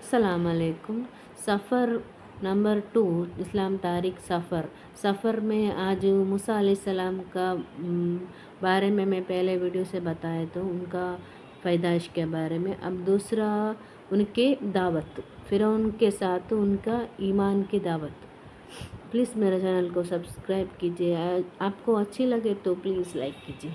अस्सलाम वालेकुम। सफ़र नंबर 2, इस्लाम तारीख सफ़र में आज मूसा अलैहिस्सलाम का बारे में मैं पहले वीडियो से बताया तो उनका पैदाइश के बारे में। अब दूसरा उनके दावत, फ़िरौन के साथ उनका ईमान की दावत। प्लीज़ मेरे चैनल को सब्सक्राइब कीजिए, आपको अच्छी लगे तो प्लीज़ लाइक कीजिए।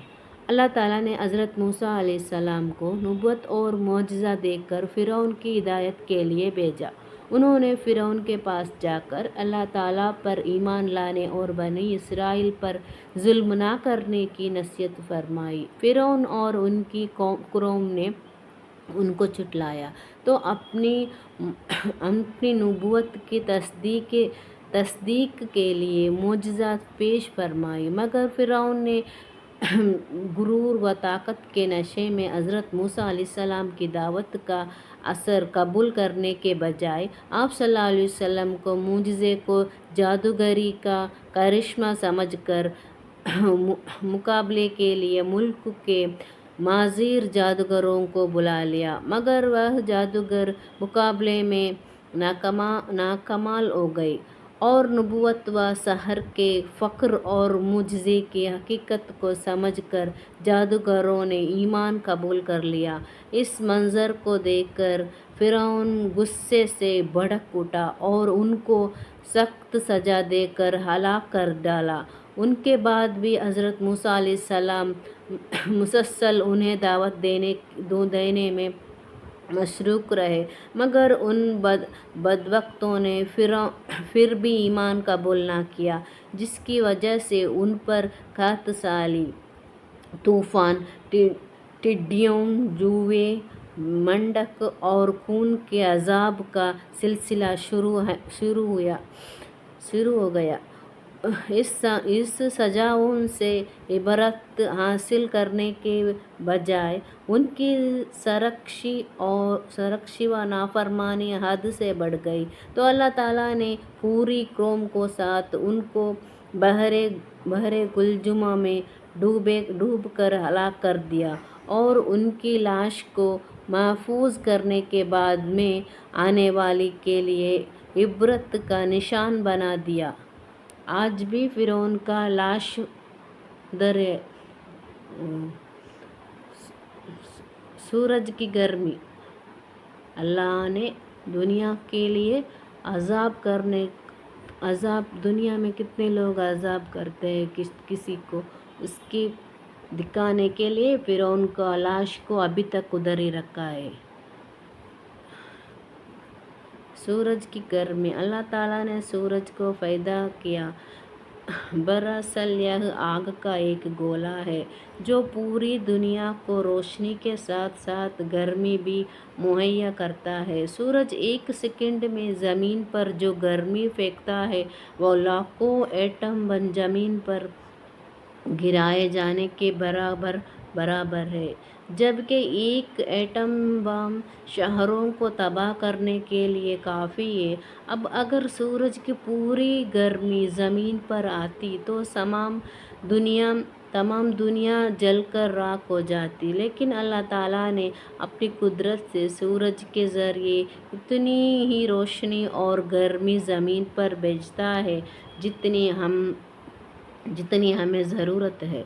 अल्लाह ताला ने हज़रत मूसा अलैहिस्सलाम को नबूवत और मोजज़ा देकर फ़िरौन की हिदायत के लिए भेजा। उन्होंने फ़िरौन के पास जाकर अल्लाह ताला पर ईमान लाने और बनी इसराइल पर जुल्म ना करने की नसीहत फरमाई। फ़िरौन और उनकी कौम ने उनको झुठलाया तो अपनी नबूवत की तस्दीक के लिए मोजज़ा पेश फरमाई, मगर फ़िरौन ने गुरूर व ताकत के नशे में हज़रत मूसा अलैहिस्सलाम की दावत का असर कबूल करने के बजाय आप सल्लल्लाहु अलैहि वसल्लम को मुजज़े को जादूगरी का करिश्मा समझकर मुकाबले के लिए मुल्क के माज़ीर जादूगरों को बुला लिया, मगर वह जादूगर मुकाबले में नाकमाल हो गए और नबूवत व सहर के फ़ख्र और मुजज़े की हकीकत को समझकर जादूगरों ने ईमान कबूल कर लिया। इस मंज़र को देखकर फ़िरौन गुस्से से भड़क उठा और उनको सख्त सज़ा देकर हलाक कर डाला। उनके बाद भी हज़रत मूसा अलैहिस्सलाम मुसलसल उन्हें दावत देने में मशरूक रहे, मगर उन बदबख्तों ने फिर भी ईमान कबूल ना किया, जिसकी वजह से उन पर कहत साली, तूफ़ान, टिड्डियों, जुए, मंडक और खून के अज़ाब का सिलसिला शुरू हो गया। इस सजाओं से इबरत हासिल करने के बजाय उनकी सरकशी व नाफरमानी हद से बढ़ गई तो अल्लाह ताला ने पूरी कौम को साथ उनको बहरे गुलजुमा में डूब कर हलाक कर दिया और उनकी लाश को महफूज करने के बाद में आने वाली के लिए इबरत का निशान बना दिया। आज भी फ़िरौन का लाश दरे सूरज की गर्मी अल्लाह ने दुनिया के लिए दुनिया में कितने लोग अज़ाब करते हैं किसी को, उसकी दिखाने के लिए फ़िरौन का लाश को अभी तक उधर ही रखा है। सूरज की गर्मी, अल्लाह ताला ने सूरज को पैदा किया। दरअसल यह आग का एक गोला है जो पूरी दुनिया को रोशनी के साथ साथ गर्मी भी मुहैया करता है। सूरज एक सेकंड में ज़मीन पर जो गर्मी फेंकता है वो लाखों एटम ज़मीन पर गिराए जाने के बराबर है, जबकि एक एटम बम शहरों को तबाह करने के लिए काफ़ी है। अब अगर सूरज की पूरी गर्मी ज़मीन पर आती तो तमाम दुनिया जलकर राख हो जाती, लेकिन अल्लाह ताला ने अपनी कुदरत से सूरज के ज़रिए इतनी ही रोशनी और गर्मी ज़मीन पर भेजता है जितनी हमें ज़रूरत है।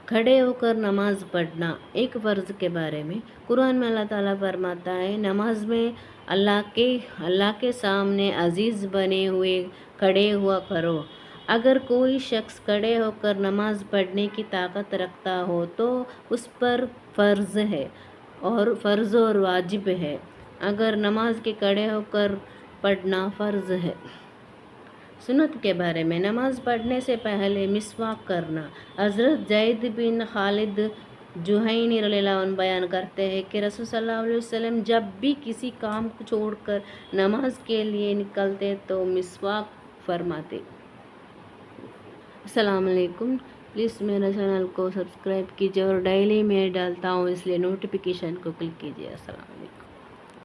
खड़े होकर नमाज पढ़ना एक फ़र्ज़ के बारे में कुरान में अल्लाह ताला फरमाता है, नमाज में अल्लाह के सामने अजीज़ बने हुए खड़े हुआ करो। अगर कोई शख्स खड़े होकर नमाज पढ़ने की ताकत रखता हो तो उस पर फ़र्ज़ और वाजिब है। अगर नमाज के खड़े होकर पढ़ना फ़र्ज़ है। सुन्नत के बारे में नमाज पढ़ने से पहले मिसवाक करना। हज़रत ज़ैद बिन खालिद जुहैनी रज़ियल्लाहु अन्हु बयान करते हैं कि रसूल सल्लल्लाहु अलैहि वसल्लम जब भी किसी काम को छोड़कर नमाज के लिए निकलते तो मिसवाक फरमाते। अस्सलाम वालेकुम। प्लीज़ मेरे चैनल को सब्सक्राइब कीजिए और डेली मैं डालता हूँ इसलिए नोटिफिकेशन को क्लिक कीजिए। अस्सलाम वालेकुम।